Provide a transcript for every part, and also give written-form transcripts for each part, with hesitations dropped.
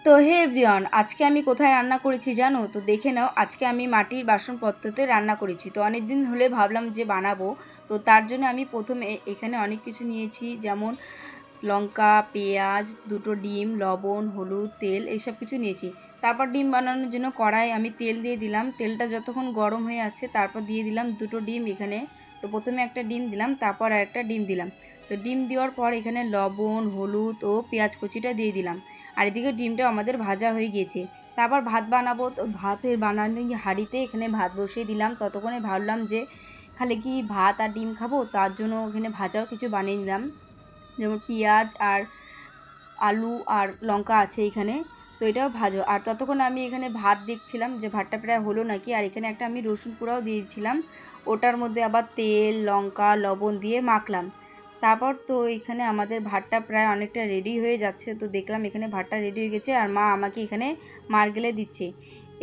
তো হে এভরিওয়ান, আজকে আমি কোথায় রান্না করেছি জানো? তো দেখে নাও। আজকে আমি মাটির বাসনপত্রতে রান্না করেছি। তো অনেক দিন হলে ভাবলাম যে বানাবো। তো তার জন্য আমি প্রথমে এখানে অনেক কিছু নিয়েছি, যেমন লঙ্কা, পেঁয়াজ, দুটো ডিম, লবণ, হলুদ, তেল, এইসব কিছু নিয়েছি। তারপর ডিম বানানোর জন্য কড়াই আমি তেল দিয়ে দিলাম। তেলটা যতক্ষণ গরম হয়ে আসছে তারপর দিয়ে দিলাম দুটো ডিম এখানে। তো প্রথমে একটা ডিম দিলাম, তারপর আরেকটা ডিম দিলাম। তো ডিম দেওয়ার পর এখানে লবণ, হলুদ ও পেঁয়াজ কুচিটা দিয়ে দিলাম। আর এদিকে ডিমটা আমাদের ভাজা হয়ে গিয়েছে। তারপর ভাত বানাবো। তো ভাতের বানানো হাঁড়িতে এখানে ভাত বসিয়ে দিলাম। ততক্ষণে ভাবলাম যে খালি কি ভাত আর ডিম খাবো, তার জন্য এখানে ভাজাও কিছু বানিয়ে নিলাম, যেমন পেঁয়াজ আর আলু আর লঙ্কা আছে এখানে। তো এটাও ভাজো। আর ততক্ষণ আমি এখানে ভাত দেখছিলাম যে ভাতটা প্রায় হলো নাকি। আর এখানে একটা আমি রসুন পোড়াও দিয়েছিলাম, ওটার মধ্যে আবার তেল, লঙ্কা, লবণ দিয়ে মাখলাম। তারপর তো এখানে আমাদের ভাতটা প্রায় অনেকটা রেডি হয়ে যাচ্ছে। তো দেখলাম এখানে ভাতটা রেডি হয়ে গেছে আর মা আমাকে এখানে নারকেলে দিচ্ছে।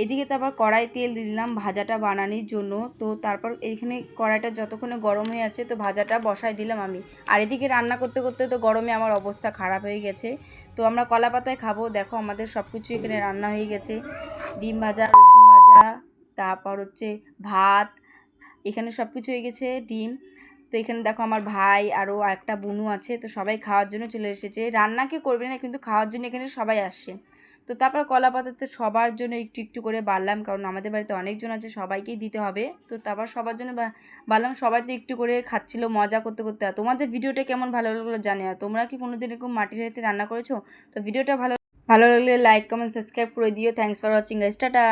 এদিকে তো আবার কড়াই তেল দিয়ে দিলাম ভাজাটা বানানোর জন্য। তো তারপর এইখানে কড়াইটা যতক্ষণে গরম হয়ে আছে তো ভাজাটা বসাই দিলাম আমি। আর এদিকে রান্না করতে করতে তো গরমে আমার অবস্থা খারাপ হয়ে গেছে। তো আমরা কলা পাতায় খাবো। দেখো আমাদের সব কিছু এখানে রান্না হয়ে গেছে। ডিম ভাজা, রসুন ভাজা, তারপর হচ্ছে ভাত, এখানে সব কিছু হয়ে গেছে। ডিম। তো এখানে দেখো আমার ভাই আরও একটা বোনও আছে। তো সবাই খাওয়ার জন্য চলে এসেছে। রান্না কে করবে না, কিন্তু খাওয়ার জন্য এখানে সবাই আসছে। তো তারপর কলা পাতাতে সবার জন্য একটু একটু করে বাড়লাম, কারণ আমাদের বাড়িতে অনেকজন আছে, সবাইকেই দিতে হবে। তো তারপর সবার জন্য বাড়লাম। সবাই তো একটু করে খাচ্ছিল মজা করতে করতে। আর তোমাদের ভিডিওটা কেমন ভালো লাগলো জানি। আর তোমরা কি কোনোদিন এরকম মাটির হাঁড়িতে রান্না করেছো? তো ভিডিওটা ভালো ভালো লাগলে লাইক, কমেন্ট, সাবস্ক্রাইব করে দিও। Thanks for watching guys, tata.